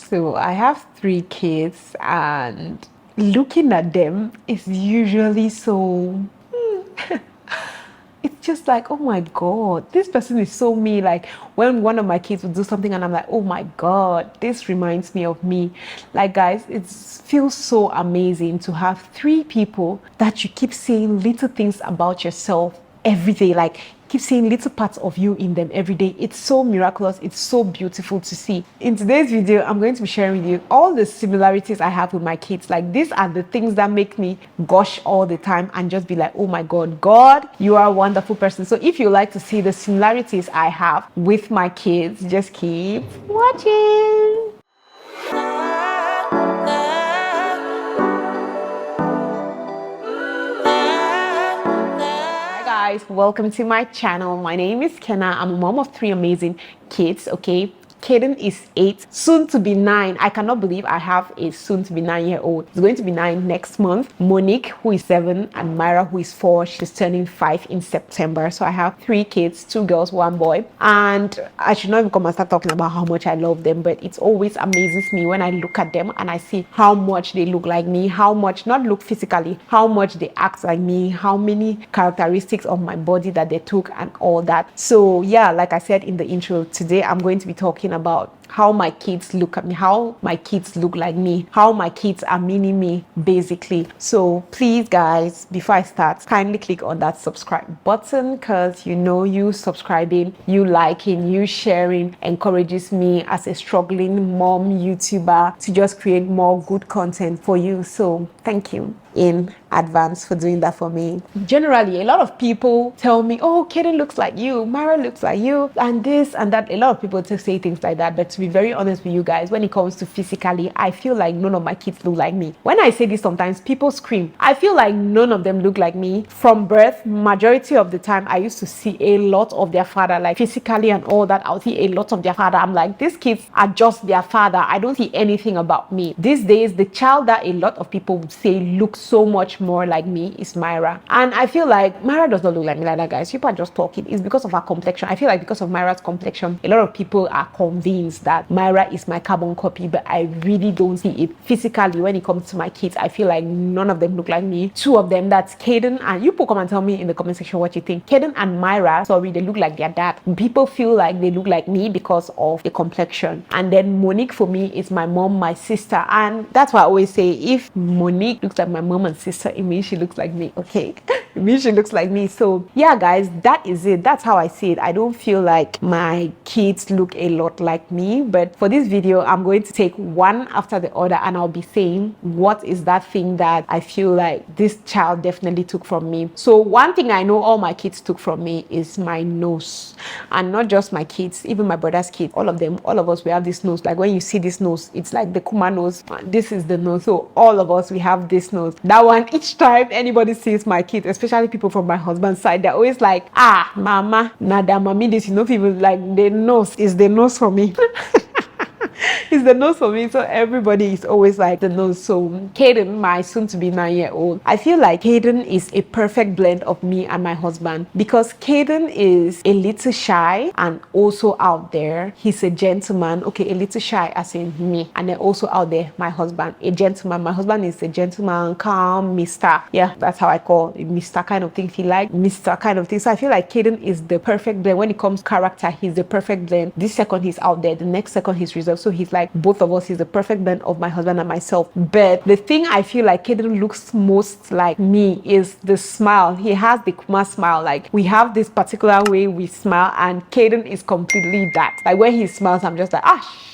So I have 3 kids, and looking at them is usually so it's just like, oh my God, this person is so me. Like when one of my kids would do something and I'm like, oh my God, this reminds me of me. Like guys, it feels so amazing to have 3 people that you keep seeing little things about yourself every day. Like keep seeing little parts of you in them every day. It's so miraculous. It's so beautiful to see. In today's video, I'm going to be sharing with you all the similarities I have with my kids. Like these are the things that make me gush all the time and just be like, oh my God, God, you are a wonderful person. So if you like to see the similarities I have with my kids, just keep watching. Guys, welcome to my channel. My name is Kenna. I'm a mom of 3 amazing kids. Okay, Kaden is 8, soon to be 9. I cannot believe I have a soon to be 9-year-old. It's going to be 9 next month. Monique, who is 7, and Myra, who is 4. She's turning 5 in September. So I have 3 kids, 2 girls, 1 boy. And I should not even come and start talking about how much I love them, but it always amazes me when I look at them and I see how much they look like me, how much, not look physically, how much they act like me, how many characteristics of my body that they took and all that. So yeah, like I said in the intro, today I'm going to be talking about how my kids look at me, how my kids look like me, how my kids are mini me basically. So please guys, before I start, kindly click on that subscribe button, because you subscribing, you liking, you sharing encourages me as a struggling mom YouTuber to just create more good content for you. So thank you in advance for doing that for me. Generally, a lot of people tell me, oh, Kaden looks like you, Myra looks like you, and this and that. A lot of people say things like that, but to be very honest with you guys, when it comes to physically, I feel like none of my kids look like me. When I say this, sometimes people scream. I feel like none of them look like me from birth. Majority of the time I used to see a lot of their father, like physically and all that. I'll see a lot of their father. I'm like, these kids are just their father. I don't see anything about me. These days, the child that a lot of people would say looks so much more like me is Myra. And I feel like Myra does not look like me like that, guys. People are just talking. It's because of her complexion. I feel like because of Myra's complexion, a lot of people are convinced that Myra is my carbon copy, but I really don't see it physically. When it comes to my kids, I feel like none of them look like me. 2 of them, that's Kaden, and you people come and tell me in the comment section what you think. Kaden and Myra, sorry, they look like their dad. People feel like they look like me because of the complexion. And then Monique, for me, is my mom, my sister. And that's why I always say, if Monique looks like my mom and sister, it means she looks like me. Okay, it means she looks like me. So yeah guys, that is it. That's how I see it. I don't feel like my kids look a lot like me, but for this video I'm going to take one after the other and I'll be saying what is that thing that I feel like this child definitely took from me. So one thing I know all my kids took from me is my nose. And not just my kids, even my brother's kids, all of them, all of us, we have this nose. Like when you see this nose, it's like the Kuma nose. This is the nose. So all of us, we have this nose. That one, each time anybody sees my kids, especially people from my husband's side, they're always like, ah, mama, nada, mommy, this, people like the nose is the nose for me. It's the nose for me. So everybody is always like the nose. So Kaden, my soon to be 9-year-old, I feel like Kaden is a perfect blend of me and my husband, because Kaden is a little shy and also out there. He's a gentleman. Okay, a little shy as in me, and then also out there, my husband, a gentleman. My husband is a gentleman, calm, Mr. Yeah, that's how I call it, Mr. kind of thing. He like Mr. kind of thing. So I feel like Kaden is the perfect blend. When it comes to character, he's the perfect blend. This second he's out there, the next second he's reserved. So he's like both of us. He's the perfect blend of my husband and myself. But the thing I feel like Kaden looks most like me is the smile. He has the Kuma smile. Like we have this particular way we smile, and Kaden is completely that. Like when he smiles, I'm just like, ah,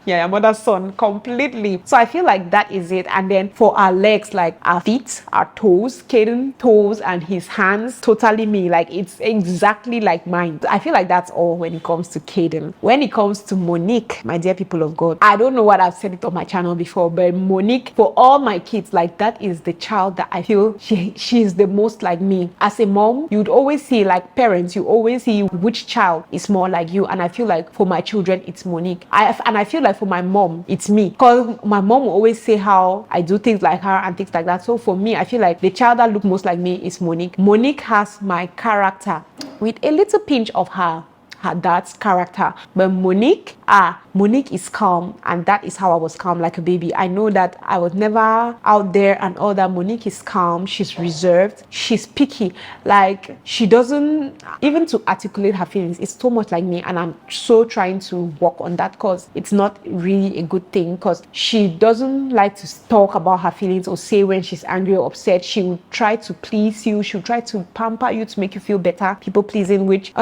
yeah, your mother's son completely. So I feel like that is it. And then for our legs, like our feet, our toes, Kaden toes and his hands, totally me. Like it's exactly like mine. I feel like that's all when it comes to Kaden. When it comes to Monique, my dear people of God, I don't know what I've said it on my channel before, but Monique, for all my kids, like that is the child that I feel she's the most like me. As a mom, you'd always see, like parents, you always see which child is more like you. And I feel like for my children, it's Monique. And I feel like for my mom, it's me, because my mom will always say how I do things like her and things like that. So for me, I feel like the child that looks most like me is Monique. Monique has my character with a little pinch of her dad's character, but Monique, Monique is calm, and that is how I was calm like a baby. I know that I was never out there and all that. Monique is calm, she's reserved, she's picky. Like, she doesn't even to articulate her feelings. It's so much like me, and I'm so trying to work on that, because it's not really a good thing, because she doesn't like to talk about her feelings or say when she's angry or upset. She will try to please you, she'll try to pamper you to make you feel better, people pleasing, which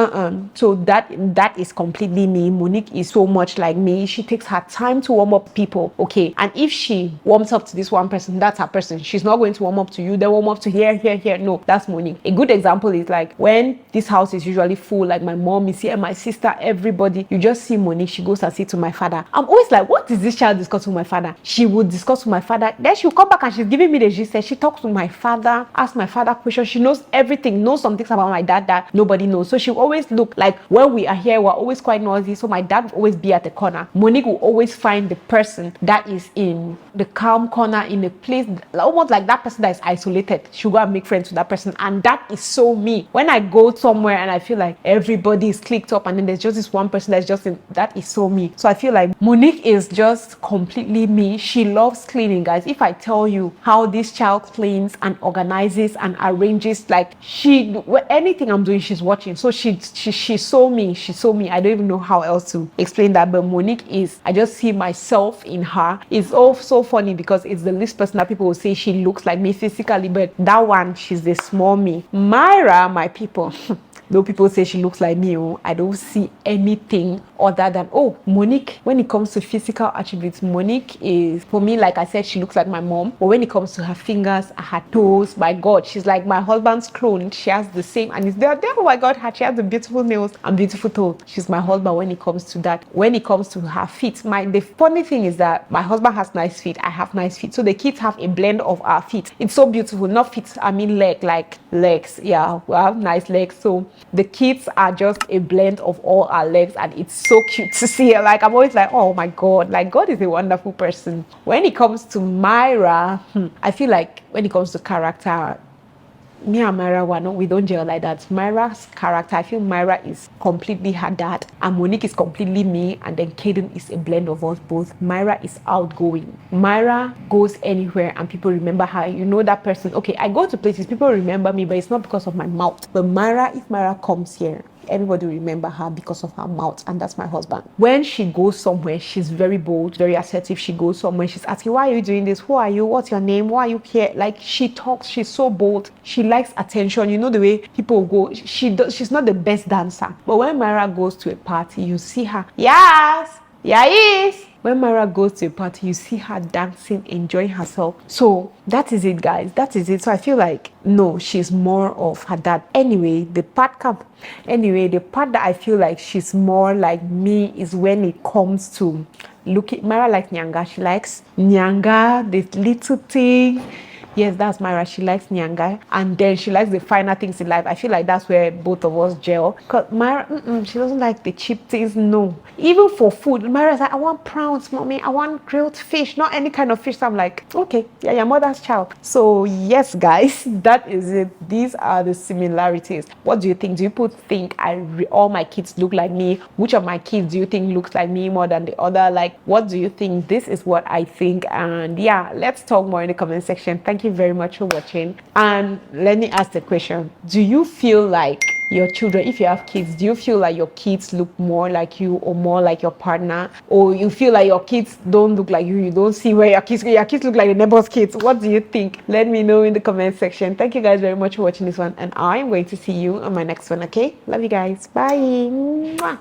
so that is completely me. Monique is so much like me. She takes her time to warm up people, okay? And if she warms up to this one person, that's her person. She's not going to warm up to you, then warm up to here. No, that's Monique. A good example is like when this house is usually full, like my mom is here, my sister, everybody, you just see Monique, she goes and say to my father. I'm always like, what is this child discussing with my father? She would discuss with my father, then she'll come back and she's giving me the gist. She talks to my father, ask my father questions. She knows everything, knows some things about my dad that nobody knows. So she'll always look like, when we are here, we're always quite noisy, so my dad will always be at the corner. Monique will always find the person that is in the calm corner, in a place almost like that person that is isolated. She'll go and make friends with that person, and that is so me. When I go somewhere and I feel like everybody is clicked up and then there's just this one person that's just in, that is so me. So I feel like Monique is just completely me. She loves cleaning, guys. If I tell you how this child cleans and organizes and arranges, like anything I'm doing, she's watching. So she's so me. She's so me. I don't even know how else to explain that, but Monique is, I just see myself in her. It's all so funny because it's the least person that people will say she looks like me physically, but that one, she's the small me. Myra, my people, though people say she looks like me, I don't see anything other than, Monique, when it comes to physical attributes, Monique is, for me, like I said, she looks like my mom. But when it comes to her fingers, her toes, my God, she's like my husband's clone. She has the same, and it's there, oh my God, she has the beautiful nails and beautiful toes. She's my husband when it comes to that. When it comes to her feet, the funny thing is that my husband has nice feet, I have nice feet. So the kids have a blend of our feet. It's so beautiful. Not feet, I mean like legs. Yeah, we have nice legs. So the kids are just a blend of all our legs, and it's so cute to see. Like, I'm always like, oh my God, like God is a wonderful person. When it comes to Myra, I feel like when it comes to character, me and Myra, we don't gel like that. Myra's character, I feel Myra is completely her dad, and Monique is completely me, and then Kaden is a blend of us both. Myra is outgoing. Myra goes anywhere and people remember her. You know that person. Okay, I go to places, people remember me, but it's not because of my mouth. But Myra, if Myra comes here, everybody remember her because of her mouth, and that's my husband. When she goes somewhere, she's very bold, very assertive. She goes somewhere, she's asking, why are you doing this? Who are you? What's your name? Why are you here? Like, she talks, she's so bold. She likes attention. You know the way people go, she's not the best dancer, but when Myra goes to a party, you see her, yes. When Myra goes to a party, you see her dancing, enjoying herself. So that is it, guys. That is it. So I feel like, no, she's more of her dad. Anyway, the part that I feel like she's more like me is when it comes to looking. Myra likes nyanga. She likes nyanga, this little thing. Yes, that's Myra. She likes nyanga, and then she likes the finer things in life. I feel like that's where both of us gel. Because Myra, she doesn't like the cheap things. No, even for food, Myra's like, I want prawns, mommy. I want grilled fish, not any kind of fish. So I'm like, okay, yeah, your mother's child. So yes, guys, that is it. These are the similarities. What do you think? Do you think all my kids look like me? Which of my kids do you think looks like me more than the other? Like, what do you think? This is what I think, and yeah, let's talk more in the comment section. Thank you very much for watching, and let me ask the question: do you feel like your children, if you have kids, do you feel like your kids look more like you or more like your partner, or you feel like your kids don't look like you don't see where your kids look like the neighbor's kids? What do you think? Let me know in the comment section. Thank you guys very much for watching this one, and I'm going to see you on my next one. Okay, love you guys. Bye. Mwah.